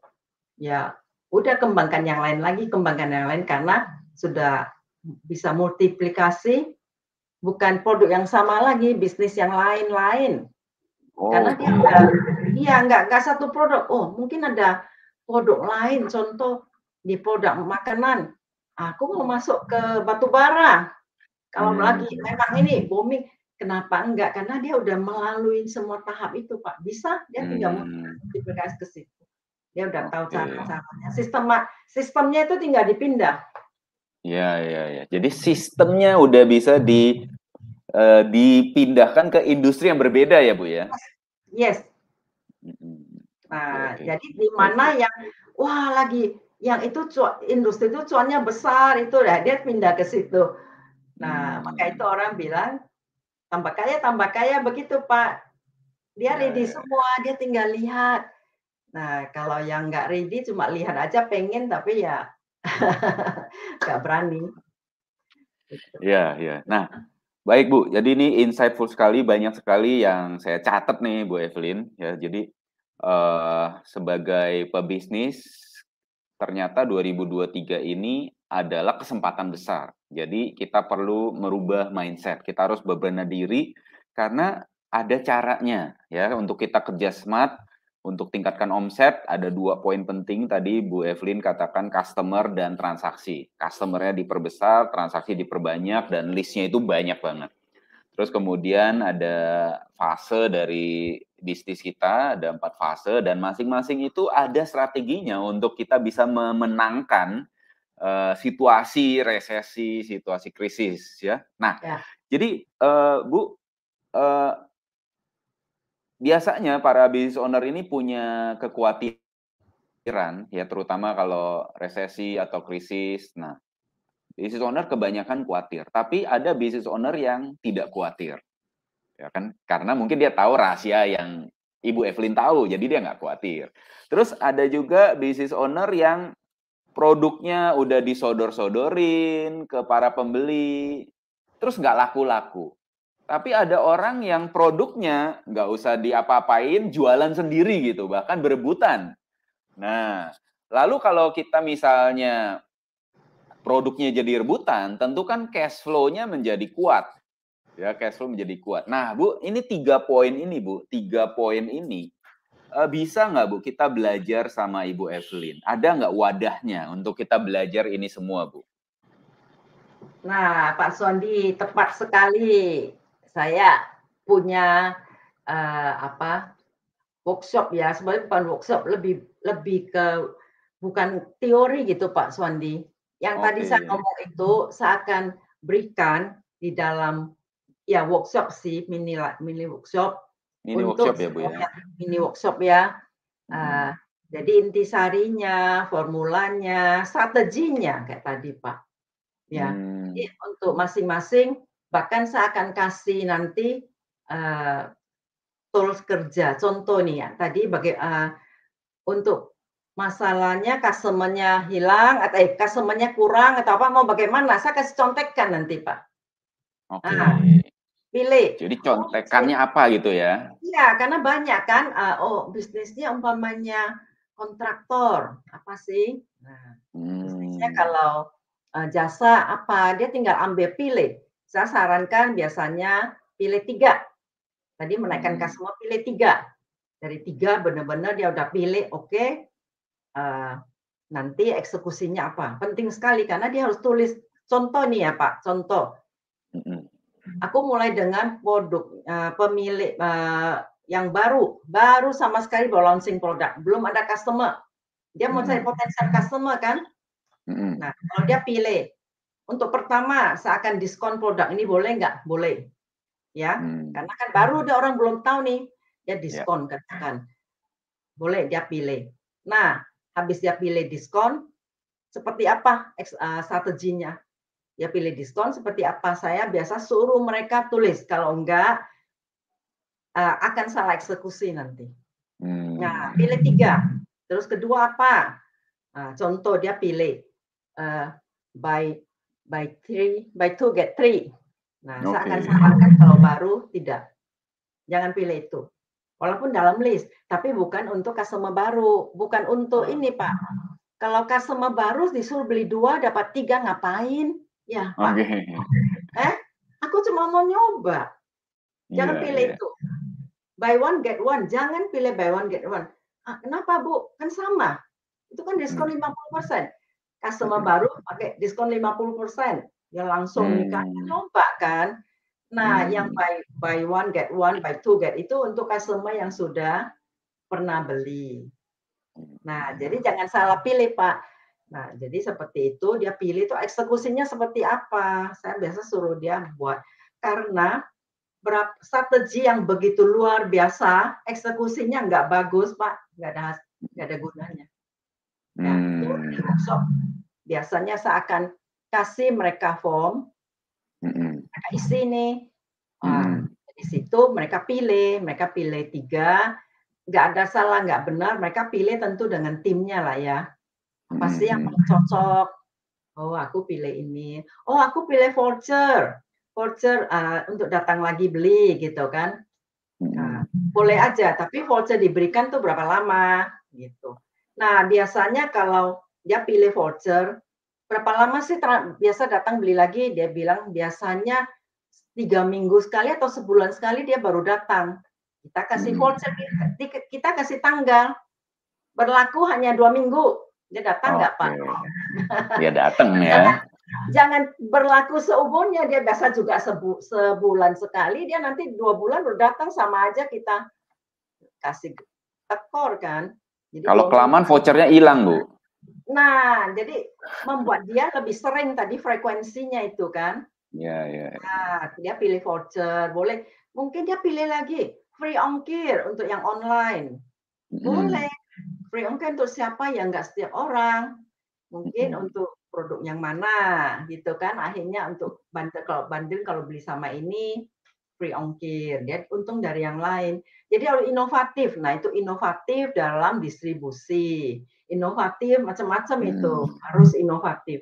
ya udah kembangkan yang lain lagi, kembangkan yang lain karena sudah bisa multiplikasi, bukan produk yang sama lagi, bisnis yang lain-lain. Karena dia udah iya, nggak satu produk. Oh, mungkin ada produk lain, contoh di produk makanan, aku mau masuk ke batu bara. Kalau lagi memang ini booming, kenapa enggak? Karena dia udah melalui semua tahap itu, Pak. Bisa, dia tinggal multiplikasi ke situ. Dia udah tahu cara-caranya. Sistemnya itu tinggal dipindah. Ya, ya, ya. Jadi sistemnya udah bisa dipindahkan ke industri yang berbeda ya, Bu ya? Yes. Nah, jadi di mana yang wah lagi yang itu industri itu cuannya besar itu dah dia pindah ke situ. Nah, maka itu orang bilang tambah kaya begitu, Pak. Dia ready semua, dia tinggal lihat. Nah, kalau yang nggak ready cuma lihat aja pengen tapi ya nggak berani. Iya, iya. Nah, baik Bu, jadi ini insightful sekali, banyak sekali yang saya catat nih Bu Evelyn. Ya, jadi sebagai pebisnis, ternyata 2023 ini adalah kesempatan besar. Jadi kita perlu merubah mindset, kita harus berbenah diri karena ada caranya ya untuk kita kerja smart, untuk tingkatkan omset. Ada 2 poin penting tadi Bu Evelyn katakan, customer dan transaksi. Customer-nya diperbesar, transaksi diperbanyak, dan list-nya itu banyak banget. Terus kemudian ada fase dari bisnis kita, ada 4 fase, dan masing-masing itu ada strateginya untuk kita bisa memenangkan situasi resesi, situasi krisis ya. Nah, jadi Bu, biasanya para business owner ini punya kekhawatiran ya, terutama kalau resesi atau krisis. Nah, business owner kebanyakan khawatir, tapi ada business owner yang tidak khawatir. Ya kan? Karena mungkin dia tahu rahasia yang Ibu Evelyn tahu, jadi dia nggak khawatir. Terus ada juga business owner yang produknya udah disodor-sodorin ke para pembeli, terus nggak laku-laku. Tapi ada orang yang produknya nggak usah diapa-apain, jualan sendiri gitu, bahkan berebutan. Nah, lalu kalau kita misalnya produknya jadi rebutan, tentu kan cash flow-nya menjadi kuat. Ya, cash flow menjadi kuat. Nah, Bu, ini 3 poin ini, Bu. 3 poin ini, bisa nggak, Bu, kita belajar sama Ibu Evelyn? Ada nggak wadahnya untuk kita belajar ini semua, Bu? Nah, Pak Sondi, tepat sekali. Saya punya workshop ya, sebenarnya bukan workshop, lebih ke bukan teori gitu Pak Sondi. Yang tadi saya ngomong itu saya akan berikan di dalam ya workshop sih, mini workshop Ini untuk workshop ya, Bu ya? mini workshop ya. Jadi intisarinya, formulanya, strateginya kayak tadi Pak. Ya, jadi untuk masing-masing bahkan saya akan kasih nanti tools kerja. Contoh nih ya, tadi untuk masalahnya customer-nya hilang atau customer-nya kurang atau apa mau bagaimana, saya kasih contekan nanti, Pak. Oke. Pilih. Jadi contekannya apa gitu ya? Iya, karena banyak kan, bisnisnya umpamanya kontraktor, apa sih? Nah, bisnisnya kalau jasa apa, dia tinggal ambil pilih. Saya sarankan biasanya pilih 3. Tadi menaikkan customer pilih 3. Dari 3 benar-benar dia udah pilih, oke, nanti eksekusinya apa. Penting sekali karena dia harus tulis. Contoh nih ya Pak, contoh. Aku mulai dengan produk pemilik yang baru sama sekali baru launching produk, belum ada customer. Dia mau cari potensial customer kan? Nah, kalau dia pilih, untuk pertama saya akan diskon produk ini boleh nggak? Boleh, ya. Karena kan baru dia orang belum tahu nih, dia diskon katakan. Boleh dia pilih. Nah, habis dia pilih diskon, seperti apa strateginya? Dia pilih diskon seperti apa? Saya biasa suruh mereka tulis, kalau enggak akan salah eksekusi nanti. Nah, pilih 3. Terus kedua apa? Contoh dia pilih buy 2 get 3. Nah, saya akan sarankan kalau baru tidak. Jangan pilih itu. Walaupun dalam list, tapi bukan untuk customer baru, bukan untuk ini, Pak. Kalau customer baru disuruh beli 2 dapat 3 ngapain? Ya, Pak. Aku cuma mau nyoba. Jangan pilih itu. Buy 1 get 1, jangan pilih buy 1 get 1. Kenapa, Bu? Kan sama. Itu kan diskon 50%. Customer baru pakai diskon 50%. Ya langsung nikah nyoba kan. Nah, yang buy 1 get 1, buy 2 get itu untuk customer yang sudah pernah beli. Nah, jadi jangan salah pilih, Pak. Nah, jadi seperti itu dia pilih itu eksekusinya seperti apa. Saya biasa suruh dia buat. Karena strategi yang begitu luar biasa, eksekusinya nggak bagus, Pak. Nggak ada gunanya. Ya, itu di workshop biasanya saya akan kasih mereka form, mereka isi nih. Di situ mereka pilih 3, nggak ada salah, nggak benar, mereka pilih tentu dengan timnya lah ya. Apa sih yang cocok? Oh, aku pilih ini. Oh, aku pilih voucher untuk datang lagi beli gitu kan. Boleh aja, tapi voucher diberikan tuh berapa lama gitu. Nah, biasanya kalau dia pilih voucher, berapa lama sih biasa datang beli lagi? Dia bilang biasanya 3 minggu sekali atau sebulan sekali dia baru datang. Kita kasih voucher, kita kasih tanggal. Berlaku hanya 2 minggu. Dia datang nggak, Pak? Dia datang ya. Jangan berlaku seumurnya, dia biasa juga sebulan sekali, dia nanti 2 bulan baru datang, sama aja kita kasih tekor kan. Jadi kalau kelamaan vouchernya hilang, Bu. Nah, jadi membuat dia lebih sering tadi frekuensinya itu kan. Iya. Nah, dia pilih voucher, boleh. Mungkin dia pilih lagi free ongkir untuk yang online. Boleh. Free ongkir untuk siapa? Ya nggak setiap orang. Mungkin untuk produk yang mana gitu kan. Akhirnya untuk bundle kalau beli sama ini free ongkir. Dia untung dari yang lain. Jadi harus inovatif. Nah, itu inovatif dalam distribusi. Inovatif macam-macam itu. Harus inovatif.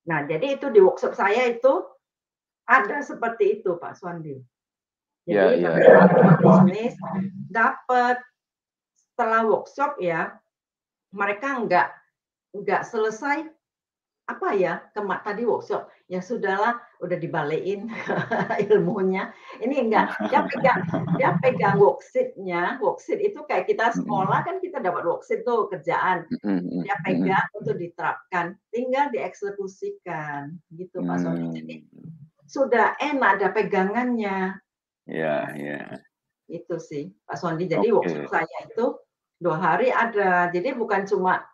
Nah, jadi itu di workshop saya itu ada seperti itu, Pak Suwandi. Jadi bisnis dapat setelah workshop ya, mereka nggak selesai apa ya tadi workshop ya sudahlah udah dibalikin ilmunya. Ini enggak, dia pegang worksheet-nya. Worksheet itu kayak kita sekolah kan kita dapat worksheet tuh kerjaan. Dia pegang untuk diterapkan, tinggal dieksekusikan gitu Pak Sony. Jadi sudah enak ada pegangannya. Iya. Itu sih Pak Sondi. Jadi workshop saya itu 2 hari ada. Jadi bukan cuma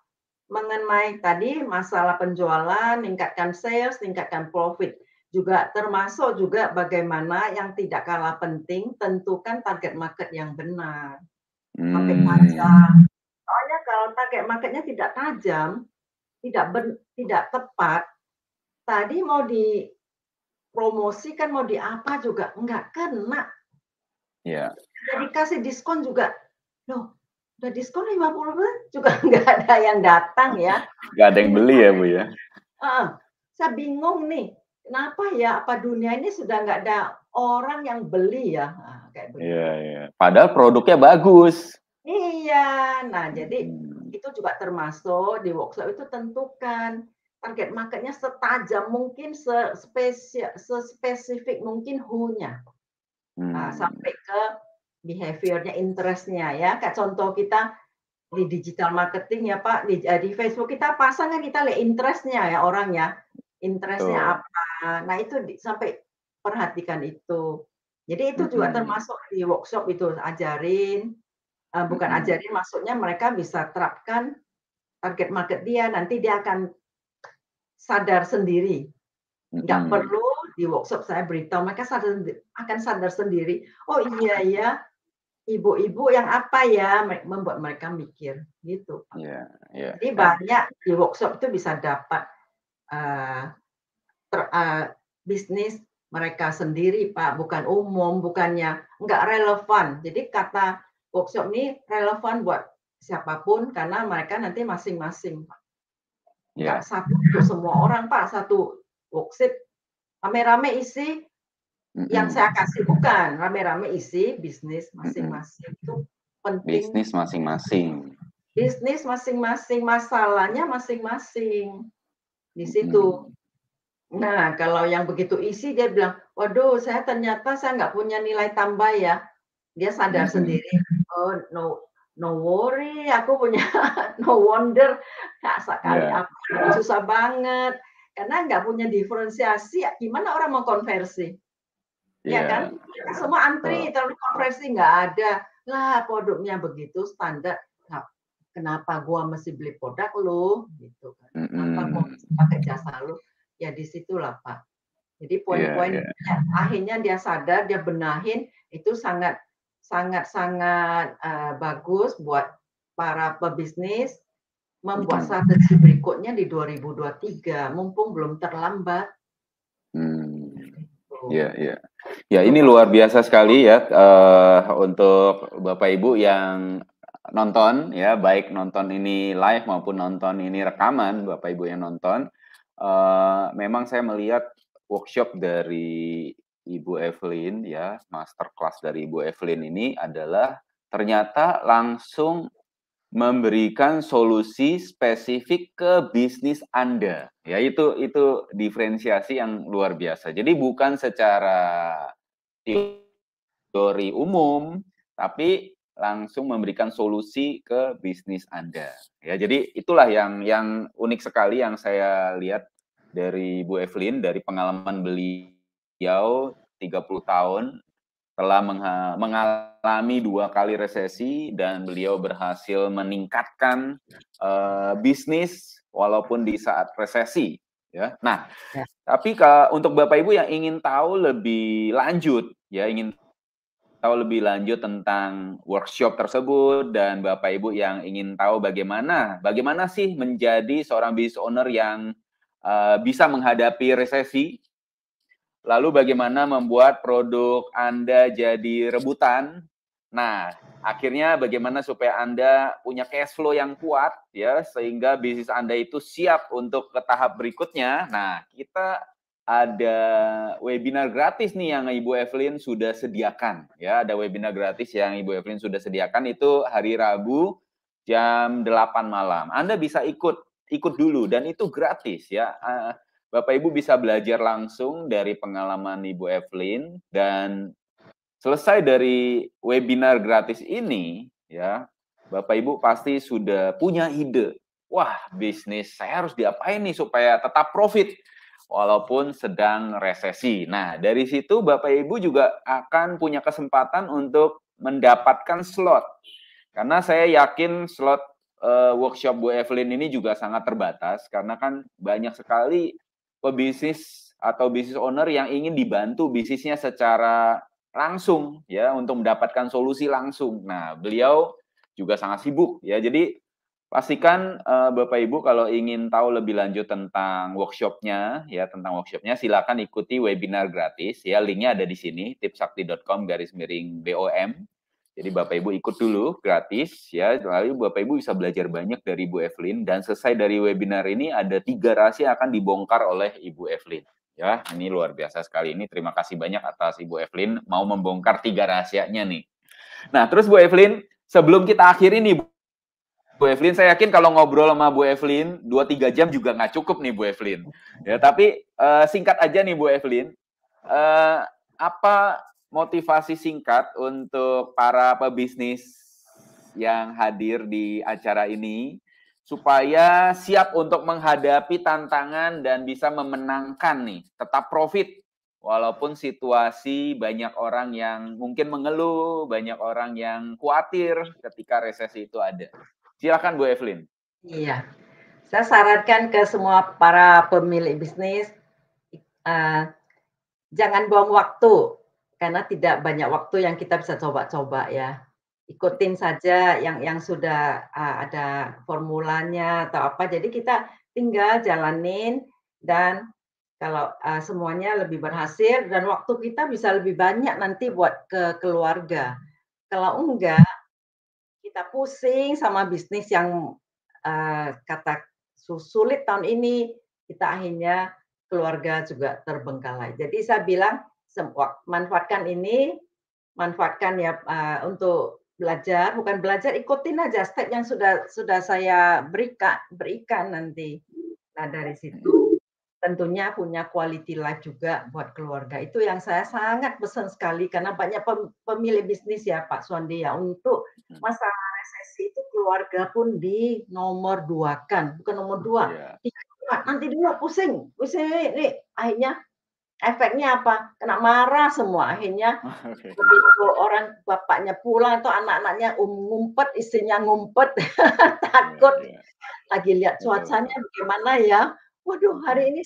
mengenai tadi masalah penjualan, meningkatkan sales, meningkatkan profit. Juga termasuk juga bagaimana yang tidak kalah penting, tentukan target market yang benar. Sampai tajam. Soalnya kalau target marketnya tidak tajam, tidak tepat, tadi mau dipromosikan, mau di apa juga enggak kena. Iya. Jadi kasih diskon juga, loh, udah diskon 50% juga nggak ada yang datang ya. Nggak ada yang beli ya, Bu ya? Saya bingung nih, kenapa ya? Apa dunia ini sudah nggak ada orang yang beli ya? Kayak begitu. Iya. Padahal produknya bagus. Iya, nah jadi itu juga termasuk di workshop itu tentukan target marketnya setajam mungkin, sespesifik mungkin who-nya. Sampai ke behavior-nya, interest-nya ya. Kayak contoh kita di digital marketing ya Pak, di Facebook kita pasang kan kita lihat interest-nya ya orangnya. Interest-nya apa. Nah itu sampai perhatikan itu. Jadi itu juga termasuk di workshop itu ajarin, bukan ajarin maksudnya mereka bisa terapkan target market dia, nanti dia akan sadar sendiri. Nggak perlu di workshop saya beritahu, mereka akan sadar sendiri. Oh iya ya, ibu-ibu yang apa ya, membuat mereka mikir gitu. Jadi banyak di workshop itu bisa dapat bisnis mereka sendiri Pak, bukan umum, bukannya nggak relevan. Jadi kata workshop ini relevan buat siapapun karena mereka nanti masing-masing Pak. Nggak satu untuk semua orang Pak, satu workshop rame-rame isi yang saya kasih, bukan rame-rame isi bisnis masing-masing. Itu penting. Bisnis masing-masing. Bisnis masing-masing, masalahnya masing-masing di situ. Nah, kalau yang begitu isi dia bilang, waduh, ternyata saya nggak punya nilai tambah ya. Dia sadar sendiri. Oh, no worry, aku punya no wonder. Nggak sekali apa, susah banget. Karena nggak punya diferensiasi, gimana orang mau konversi? Ya kan? Semua antri, terlalu konversi nggak ada. Lah, produknya begitu standar. Nah, kenapa gua mesti beli produk lu? Gitu kan. Kenapa gua mesti pakai jasa lu? Ya disitulah Pak. Jadi poin-poin akhirnya dia sadar, dia benahin, itu sangat bagus buat para pebisnis membuat strategi berikutnya di 2023, mumpung belum terlambat. Ya ini luar biasa sekali ya untuk Bapak Ibu yang nonton ya, baik nonton ini live maupun nonton ini rekaman, Bapak Ibu yang nonton. Memang saya melihat workshop dari Ibu Evelyn ya, masterclass dari Ibu Evelyn ini adalah ternyata langsung memberikan solusi spesifik ke bisnis Anda. Ya itu diferensiasi yang luar biasa. Jadi bukan secara teori umum, tapi langsung memberikan solusi ke bisnis Anda. Ya, jadi itulah yang unik sekali yang saya lihat dari Bu Evelyn, dari pengalaman beliau 30 tahun telah mengalami 2 kali resesi dan beliau berhasil meningkatkan bisnis walaupun di saat resesi. Ya. Nah, tapi untuk Bapak Ibu yang ingin tahu lebih lanjut, ya ingin tahu lebih lanjut tentang workshop tersebut dan Bapak Ibu yang ingin tahu bagaimana sih menjadi seorang business owner yang bisa menghadapi resesi, lalu bagaimana membuat produk Anda jadi rebutan. Nah, akhirnya bagaimana supaya Anda punya cash flow yang kuat ya sehingga bisnis Anda itu siap untuk ke tahap berikutnya. Nah, kita ada webinar gratis nih yang Ibu Evelyn sudah sediakan ya, ada webinar gratis yang Ibu Evelyn sudah sediakan itu hari Rabu jam 8 malam. Anda bisa ikut dulu dan itu gratis ya. Bapak Ibu bisa belajar langsung dari pengalaman Ibu Evelyn dan selesai dari webinar gratis ini ya, Bapak Ibu pasti sudah punya ide. Wah, bisnis saya harus diapain nih supaya tetap profit walaupun sedang resesi. Nah, dari situ Bapak Ibu juga akan punya kesempatan untuk mendapatkan slot. Karena saya yakin slot workshop Bu Evelyn ini juga sangat terbatas karena kan banyak sekali pebisnis atau business owner yang ingin dibantu bisnisnya secara langsung ya untuk mendapatkan solusi langsung. Nah, beliau juga sangat sibuk ya. Jadi pastikan Bapak Ibu kalau ingin tahu lebih lanjut tentang workshopnya ya, silakan ikuti webinar gratis ya, linknya ada di sini tipsakti.com/BOM. Jadi Bapak Ibu ikut dulu gratis ya, lalu Bapak Ibu bisa belajar banyak dari Ibu Evelyn dan selesai dari webinar ini ada 3 rahasia akan dibongkar oleh Ibu Evelyn. Ya, ini luar biasa sekali. Ini terima kasih banyak atas Ibu Evelyn mau membongkar 3 rahasianya nih. Nah, terus Bu Evelyn, sebelum kita akhiri nih Bu Bu Evelyn, saya yakin kalau ngobrol sama Bu Evelyn 2-3 jam juga nggak cukup nih Bu Evelyn. Ya, tapi singkat aja nih Bu Evelyn. Apa motivasi singkat untuk para pebisnis yang hadir di acara ini supaya siap untuk menghadapi tantangan dan bisa memenangkan nih, tetap profit walaupun situasi banyak orang yang mungkin mengeluh, banyak orang yang khawatir ketika resesi itu ada. Silakan Bu Evelyn. Iya, saya sarankan ke semua para pemilik bisnis, jangan buang waktu, karena tidak banyak waktu yang kita bisa coba-coba ya. Ikutin saja yang sudah ada formulanya atau apa, jadi kita tinggal jalanin dan kalau semuanya lebih berhasil dan waktu kita bisa lebih banyak nanti buat ke keluarga. Kalau enggak, kita pusing sama bisnis yang kata sulit tahun ini, kita akhirnya keluarga juga terbengkalai. Jadi saya bilang manfaatkan ini, manfaatkan ya untuk belajar, bukan belajar, ikutin aja step yang sudah saya berikan nanti. Nah dari situ tentunya punya quality life juga buat keluarga. Itu yang saya sangat pesan sekali karena banyak pemilik bisnis ya Pak Suwandi ya, untuk masa resesi itu keluarga pun di nomor 2 kan, bukan nomor 2. Yeah. Nanti dua pusing ini akhirnya efeknya apa? Kena marah semua akhirnya. Begitu orang bapaknya pulang atau anak-anaknya ngumpet, istrinya ngumpet, takut. Lagi lihat cuacanya bagaimana ya? Waduh, hari ini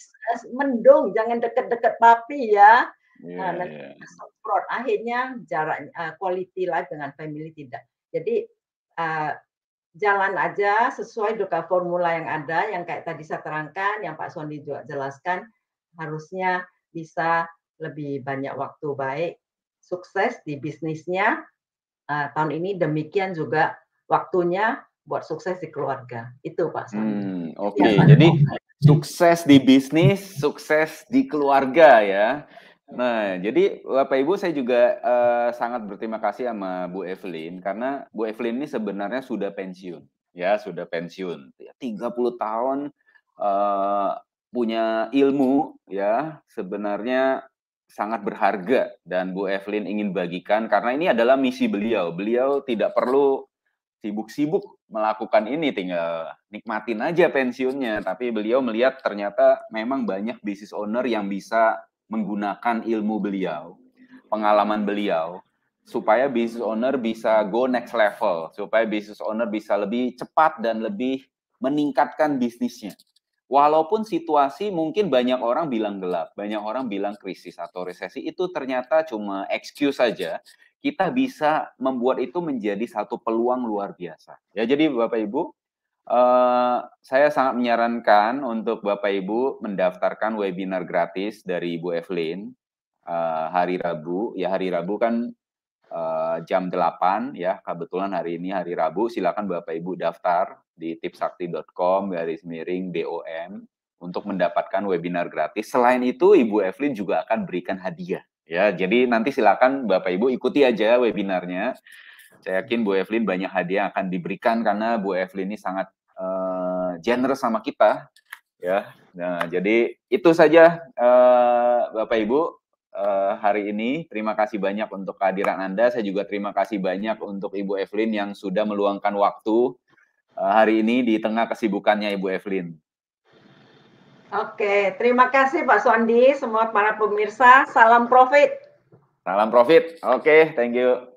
mendung, jangan deket-deket papi ya. Nah, nanti semprot. Akhirnya jarak quality life dengan family tidak. Jadi jalan aja sesuai dengan formula yang ada, yang kayak tadi saya terangkan, yang Pak Suwandi juga jelaskan, harusnya bisa lebih banyak waktu baik, sukses di bisnisnya. Tahun ini demikian juga waktunya buat sukses di keluarga. Itu Pak Suwandi. Oke. Jadi sukses di bisnis, sukses di keluarga ya. Nah, jadi Bapak Ibu saya juga sangat berterima kasih sama Bu Evelyn karena Bu Evelyn ini sebenarnya sudah pensiun. Ya, sudah pensiun. 30 tahun punya ilmu ya, sebenarnya sangat berharga dan Bu Evelyn ingin bagikan karena ini adalah misi beliau. Beliau tidak perlu sibuk-sibuk melakukan ini, tinggal nikmatin aja pensiunnya. Tapi beliau melihat ternyata memang banyak business owner yang bisa menggunakan ilmu beliau, pengalaman beliau, supaya business owner bisa go next level, supaya business owner bisa lebih cepat dan lebih meningkatkan bisnisnya. Walaupun situasi mungkin banyak orang bilang gelap, banyak orang bilang krisis atau resesi, itu ternyata cuma excuse saja. Kita bisa membuat itu menjadi satu peluang luar biasa. Ya, jadi Bapak Ibu, saya sangat menyarankan untuk Bapak Ibu mendaftarkan webinar gratis dari Bu Evelyn hari Rabu. Ya, hari Rabu kan jam 8 ya, kebetulan hari ini hari Rabu. Silakan Bapak Ibu daftar di tipsakti.com/DOM untuk mendapatkan webinar gratis. Selain itu, Ibu Evelyn juga akan berikan hadiah. Ya, jadi nanti silakan Bapak Ibu ikuti aja webinarnya. Saya yakin Bu Evelyn banyak hadiah akan diberikan karena Bu Evelyn ini sangat generous sama kita. Ya, nah jadi itu saja Bapak Ibu hari ini. Terima kasih banyak untuk kehadiran Anda. Saya juga terima kasih banyak untuk Ibu Evelyn yang sudah meluangkan waktu hari ini di tengah kesibukannya Ibu Evelyn. Oke, terima kasih Pak Suwandi, semua para pemirsa. Salam profit. Salam profit. Oke, thank you.